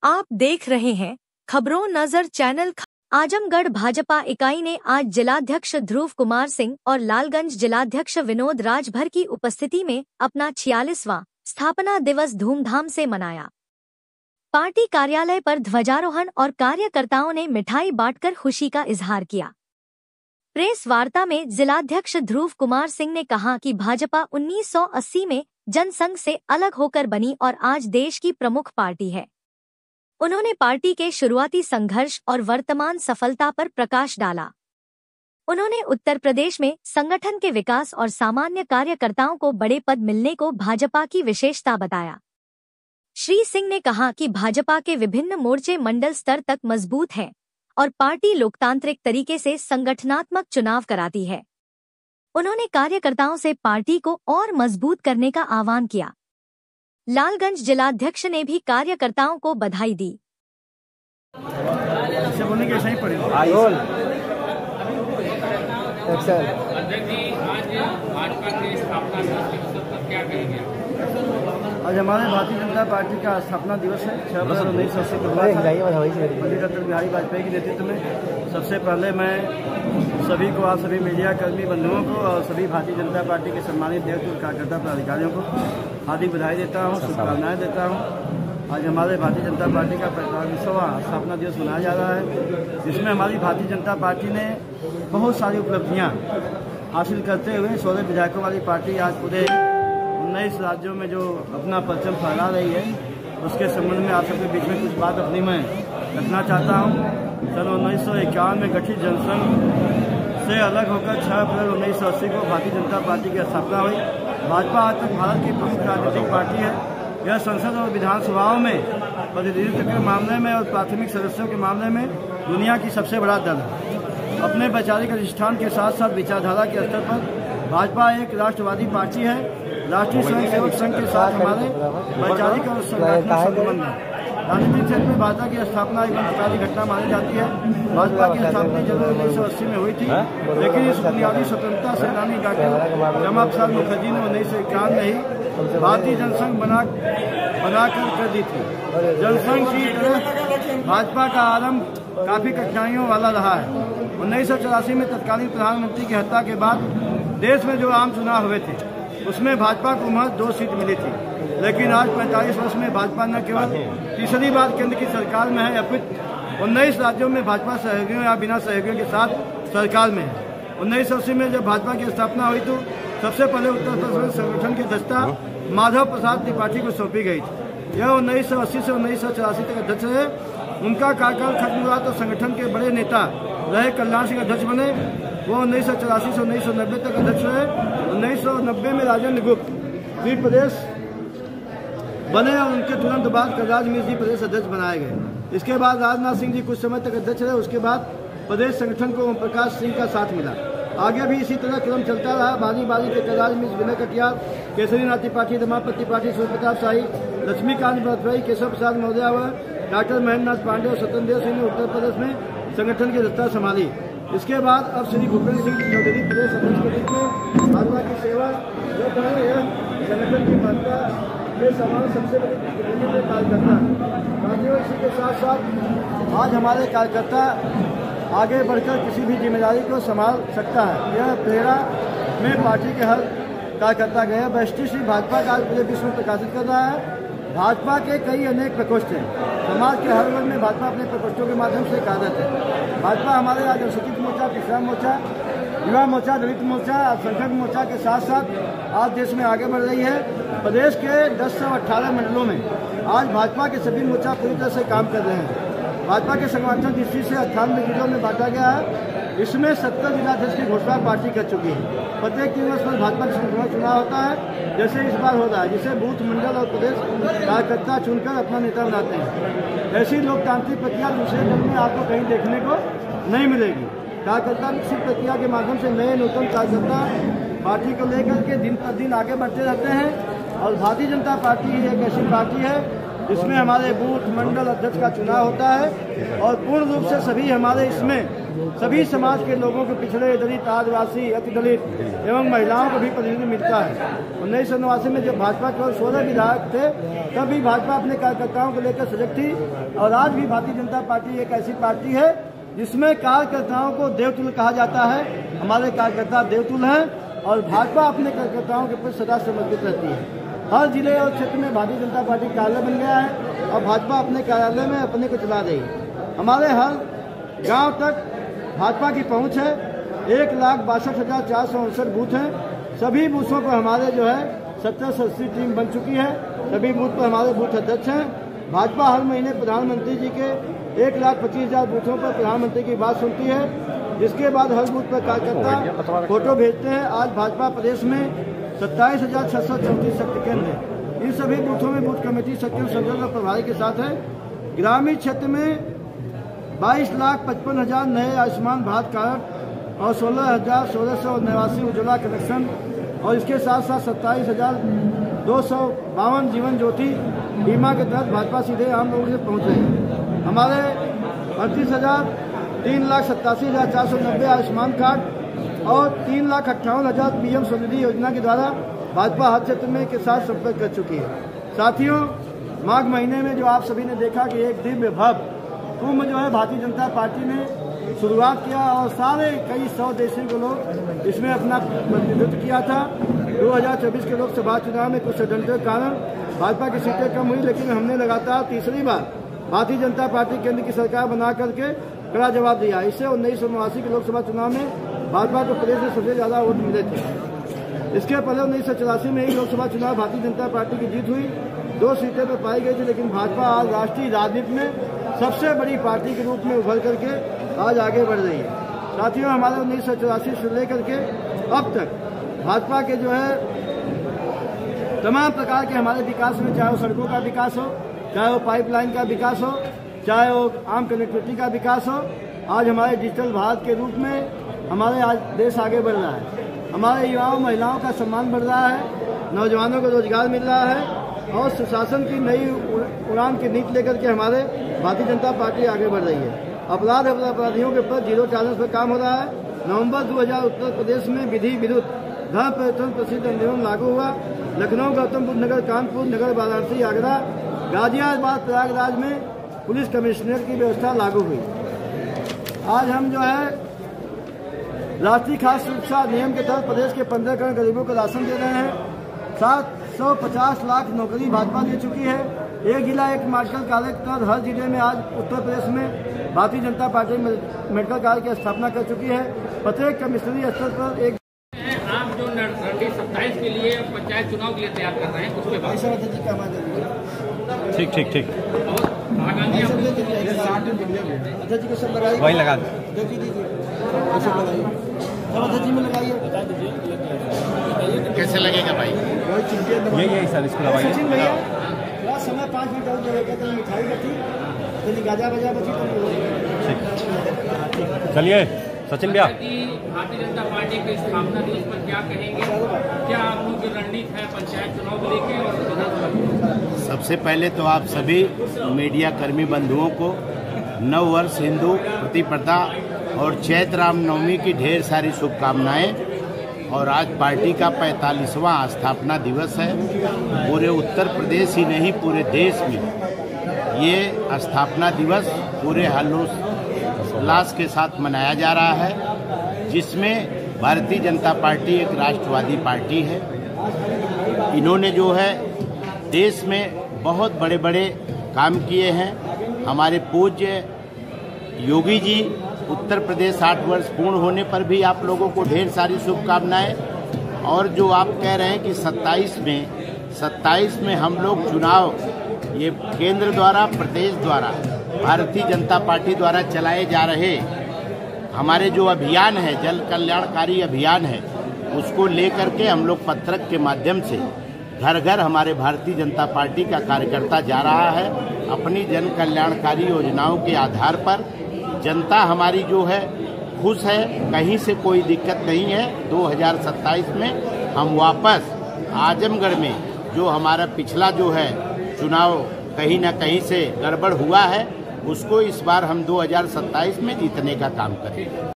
आप देख रहे हैं खबरों नजर चैनल। आजमगढ़ भाजपा इकाई ने आज जिलाध्यक्ष ध्रुव कुमार सिंह और लालगंज जिलाध्यक्ष विनोद राजभर की उपस्थिति में अपना 46वां स्थापना दिवस धूमधाम से मनाया। पार्टी कार्यालय पर ध्वजारोहण और कार्यकर्ताओं ने मिठाई बांटकर खुशी का इजहार किया। प्रेस वार्ता में जिलाध्यक्ष ध्रुव कुमार सिंह ने कहा कि भाजपा 1980 में जनसंघ से अलग होकर बनी और आज देश की प्रमुख पार्टी है। उन्होंने पार्टी के शुरुआती संघर्ष और वर्तमान सफलता पर प्रकाश डाला। उन्होंने उत्तर प्रदेश में संगठन के विकास और सामान्य कार्यकर्ताओं को बड़े पद मिलने को भाजपा की विशेषता बताया। श्री सिंह ने कहा कि भाजपा के विभिन्न मोर्चे मंडल स्तर तक मजबूत हैं और पार्टी लोकतांत्रिक तरीके से संगठनात्मक चुनाव कराती है। उन्होंने कार्यकर्ताओं से पार्टी को और मजबूत करने का आह्वान किया। लालगंज जिलाध्यक्ष ने भी कार्यकर्ताओं को बधाई दी। आज हमारे भारतीय जनता पार्टी का स्थापना दिवस है। 6 अप्रैल 1980 को पंडित डॉक्टर बिहारी वाजपेयी के नेतृत्व में। सबसे पहले मैं सभी को, आप सभी मीडिया कर्मी बंधुओं को और सभी भारतीय जनता पार्टी के सम्मानित नेतृत्व कार्यकर्ता पदाधिकारियों को हार्दिक बधाई देता हूँ, शुभकामनाएं देता हूँ। आज हमारे भारतीय जनता पार्टी का 45वां स्थापना दिवस मनाया जा रहा है, जिसमें हमारी भारतीय जनता पार्टी ने बहुत सारी उपलब्धियाँ हासिल करते हुए 16 विधायकों वाली पार्टी आज पूरे 19 राज्यों में जो अपना परचम फहरा रही है, उसके संबंध में आप सबके बीच में कुछ बात अपनी मैं रखना चाहता हूँ। सन 1951 में गठित जनसंघ से अलग होकर 6 अप्रैल 1980 को भारतीय जनता पार्टी की स्थापना हुई। भाजपा आज तक भारत की प्रमुख राजनीतिक पार्टी है। यह संसद और विधानसभाओं में प्रतिनिधित्व के मामले में और प्राथमिक सदस्यों के मामले में दुनिया की सबसे बड़ा दल है। अपने वैचारिक अधिष्ठान के साथ साथ विचारधारा के स्तर पर भाजपा एक राष्ट्रवादी पार्टी है। राष्ट्रीय स्वयंसेवक संघ के साथ हमारे वैचारिक और संगठनात्मक संबंध है। राजनीतिक क्षेत्र में भाजपा की स्थापना एक मंत्रकारी घटना मानी जाती है। भाजपा की स्थापना जनवरी 1980 में हुई थी, लेकिन इस बुनियादी स्वतंत्रता सेनानी डॉक्टर श्यामा प्रसाद मुखर्जी ने 1951 में ही भारतीय जनसंघ बनाकर कर दी थी। जनसंघ की तरह भाजपा का आरंभ काफी कठिनाइयों वाला रहा है। 1984 में तत्कालीन प्रधानमंत्री की हत्या के बाद देश में जो आम चुनाव हुए थे, उसमें भाजपा को महज 2 सीट मिली थी। लेकिन आज 45 वर्ष में भाजपा न केवल तीसरी बार केंद्र की सरकार में है, अपितु 19 राज्यों में भाजपा सहयोगियों या बिना सहयोगियों के साथ सरकार में है। 1980 में जब भाजपा की स्थापना हुई तो सबसे पहले उत्तर प्रदेश संगठन की अध्यक्षता माधव प्रसाद त्रिपाठी को सौंपी गई थी। यह 1980 से 1984 तक अध्यक्ष रहे। उनका कार्यकाल खत्म हुआ तो संगठन के बड़े नेता रहे कल्याण सिंह अध्यक्ष बने। वो 1984 से 1990 तक अध्यक्ष रहे। 1990 में राजेंद्र गुप्त भी प्रदेश बने और उनके तुरंत बाद कलराज मिश्र जी प्रदेश अध्यक्ष बनाए गए। इसके बाद राजनाथ सिंह जी कुछ समय तक अध्यक्ष रहे। उसके बाद प्रदेश संगठन को ओम प्रकाश सिंह का साथ मिला। आगे भी इसी तरह क्रम चलता रहा। बारी बारी के कलराज मिश्र, विनय कटियार, केसरीनाथ त्रिपाठी, रमापति त्रिपाठी, सूर्य प्रताप शाही, लक्ष्मीकांत भरतभाई, केशव प्रसाद मौर्य व डॉक्टर महेंद्र नाथ पांडे और स्वतंत्र सिंह ने उत्तर प्रदेश में संगठन की अध्यक्षता संभाली। इसके बाद अब श्री भूपेंद्र सिंह चौधरी प्रदेश अध्यक्ष के रूप में भाजपा की सेवा जो कर रहे हैं। संगठन की महत्ता के समान सबसे बड़ी कार्यकर्ता साथियों, इसी के साथ साथ आज हमारे कार्यकर्ता आगे बढ़कर किसी भी जिम्मेदारी को संभाल सकता है। यह प्रेरणा में पार्टी के हर कार्यकर्ता गए। वैशिष्ट श्री भाजपा का पूरे विश्व में प्रकाशित कर रहा है। भाजपा के कई अनेक प्रकोष्ठ हैं। समाज के हर वर्ग में भाजपा अपने प्रकोष्ठों के माध्यम से कार्यरत है। भाजपा हमारे आज अनुसूचित मोर्चा, किसान मोर्चा, युवा मोर्चा, दलित मोर्चा, अल्पसंख्यक मोर्चा के साथ साथ आज देश में आगे बढ़ रही है। प्रदेश के 1018 मंडलों में आज भाजपा के सभी मोर्चा पूरी तरह से काम कर रहे हैं। भाजपा के संगठन दृष्टि से 98 जिलों में बांटा गया है। इसमें 70 जिलाध्यक्ष की घोषणा पार्टी कर चुकी है। प्रत्येक 3 वर्ष पर भाजपा का चुनाव होता है, जैसे इस बार हो रहा है, जिसे बूथ, मंडल और प्रदेश कार्यकर्ता चुनकर अपना नेता बनाते हैं। ऐसी लोकतांत्रिक प्रक्रिया दूसरे दल में आपको कहीं देखने को नहीं मिलेगी। कार्यकर्ता विकसित प्रक्रिया के माध्यम से नए नूतन कार्यकर्ता पार्टी को लेकर के दिन पर दिन आगे बढ़ते रहते हैं। और भारतीय जनता पार्टी एक ऐसी पार्टी है जिसमें हमारे बूथ मंडल अध्यक्ष का चुनाव होता है और पूर्ण रूप से सभी हमारे इसमें सभी समाज के लोगों के पिछड़े, दलित, आदिवासी, अति दलित एवं महिलाओं को भी प्रतिनिधित्व मिलता है। 1989 में जब भाजपा केवल 16 विधायक थे तब भी भाजपा अपने कार्यकर्ताओं को लेकर सजग थी और आज भी भारतीय जनता पार्टी एक ऐसी पार्टी है जिसमें कार्यकर्ताओं को देवतुल्य कहा जाता है। हमारे कार्यकर्ता देवतुल्य हैं और भाजपा अपने कार्यकर्ताओं के प्रति सदा समर्पित रहती है। हर जिले और क्षेत्र में भारतीय जनता पार्टी कार्यालय बन गया है और भाजपा अपने कार्यालय में अपने को चला रही है। हमारे हर गांव तक भाजपा की पहुंच है। 1,62,469 बूथ हैं। सभी बूथों पर हमारे जो है 70 सदस्यीय टीम बन चुकी है। सभी बूथ पर हमारे बूथ अध्यक्ष हैं। भाजपा हर महीने प्रधानमंत्री जी के 1,25,000 बूथों पर प्रधानमंत्री की बात सुनती है, जिसके बाद हर बूथ पर कार्यकर्ता फोटो भेजते हैं। आज भाजपा प्रदेश में 27,634 शक्ति केंद्र है। इन सभी बूथों में बूथ कमेटी सक्रिय, संजल और प्रभारी के साथ है। ग्रामीण क्षेत्र में 22,55,000 नए आयुष्मान भारत कार्ड और 16,1689 उज्ज्वला कनेक्शन और इसके साथ साथ 27,252 जीवन ज्योति बीमा के तहत भाजपा सीधे आम लोगों से पहुंच रही है। हमारे 3,87,490 आयुष्मान कार्ड और 3,58,000 पीएम स्वनिधि योजना के द्वारा भाजपा हर क्षेत्र में के साथ संपर्क कर चुकी है। साथियों, माघ महीने में जो आप सभी ने देखा कि एक दिव्य भव्य कुंभ जो है भारतीय जनता पार्टी ने शुरुआत किया और सारे कई 100 देशों के लोग इसमें अपना प्रतिनिधित्व किया था। 2024 के लोकसभा चुनाव में कुछ षड्यंत्र के कारण भाजपा की सीटें कम हुई, लेकिन हमने लगातार तीसरी बार भारतीय जनता पार्टी केंद्र की सरकार बना करके कड़ा जवाब दिया। इससे 1989 के लोकसभा चुनाव में भाजपा को प्रदेश में सबसे ज्यादा वोट मिले थे। इसके पहले 1984 में ही लोकसभा चुनाव भारतीय जनता पार्टी की जीत हुई, 2 सीटें पर पाई गई थी, लेकिन भाजपा आज राष्ट्रीय राजनीति में सबसे बड़ी पार्टी के रूप में उभर करके आज आगे बढ़ रही है। साथियों, हमारे 1984 से लेकर के अब तक भाजपा के जो है तमाम प्रकार के हमारे विकास में, चाहे वो सड़कों का विकास हो, चाहे वो पाइपलाइन का विकास हो, चाहे वो आम कनेक्टिविटी का विकास हो, आज हमारे डिजिटल भारत के रूप में हमारे आज देश आगे बढ़ रहा है। हमारे युवाओं महिलाओं का सम्मान बढ़ रहा है, नौजवानों को रोजगार मिल रहा है और सुशासन की नई उड़ान की नीति लेकर के हमारे भारतीय जनता पार्टी आगे बढ़ रही है। अपराध और अपराधियों के ऊपर 0 टॉलरेंस पर काम हो रहा है। नवंबर 2000 उत्तर प्रदेश में विधि विरुद्ध धर्म परिवर्तन प्रसिद्ध आंदोलन लागू हुआ। लखनऊ, गौतम बुद्ध नगर, कानपुर नगर, वाराणसी, आगरा, गाजियाबाद, प्रयागराज में पुलिस कमिश्नर की व्यवस्था लागू हुई। आज हम जो है राष्ट्रीय खाद्य सुरक्षा अधिनियम के तहत प्रदेश के 15 करोड़ गरीबों को राशन दे रहे हैं। 750 लाख नौकरी भाजपा दे चुकी है। एक जिला एक मेडिकल कॉलेज के तहत हर जिले में आज उत्तर प्रदेश में Bharatiya Janata party medical college की स्थापना कर चुकी है। प्रत्येक कमिश्नरी स्तर पर एक आप जो रणनीति 27 के लिए पंचायत चुनाव के लिए तैयार कर रहे हैं उसके बाद ठीक वही लगा कैसे लगेगा भाई? यही सर, इसको लगाइए। समय 5 मिनट और लगेगा तो मिठाई बची, तो गाजा बजा बची। चलिए सचिन भैया, भारतीय जनता पार्टी के स्थापना दिवस पर क्या कहेंगे? क्या आप लोग की रणनीति है पंचायत चुनाव को लेकर और विधानसभा? सबसे पहले तो आप सभी मीडिया कर्मी बंधुओं को नव वर्ष, हिंदू प्रतिपदा और चैत्र रामनवमी की ढेर सारी शुभकामनाएं। और आज पार्टी का 45वां स्थापना दिवस है। पूरे उत्तर प्रदेश ही नहीं, पूरे देश में ये स्थापना दिवस पूरे हर्षोल्लास के साथ मनाया जा रहा है, जिसमें भारतीय जनता पार्टी एक राष्ट्रवादी पार्टी है। इन्होंने जो है देश में बहुत बड़े बड़े काम किए हैं। हमारे पूज्य योगी जी उत्तर प्रदेश 60 वर्ष पूर्ण होने पर भी आप लोगों को ढेर सारी शुभकामनाएं। और जो आप कह रहे हैं कि 27 में हम लोग चुनाव ये केंद्र द्वारा, प्रदेश द्वारा, भारतीय जनता पार्टी द्वारा चलाए जा रहे हमारे जो अभियान है, जन कल्याणकारी अभियान है, उसको लेकर के हम लोग पत्रक के माध्यम से घर घर हमारे भारतीय जनता पार्टी का कार्यकर्ता जा रहा है। अपनी जन कल्याणकारी योजनाओं के आधार पर जनता हमारी जो है खुश है, कहीं से कोई दिक्कत नहीं है। 2027 में हम वापस आजमगढ़ में जो हमारा पिछला जो है चुनाव कहीं ना कहीं से गड़बड़ हुआ है, उसको इस बार हम 2027 में जीतने का काम करेंगे।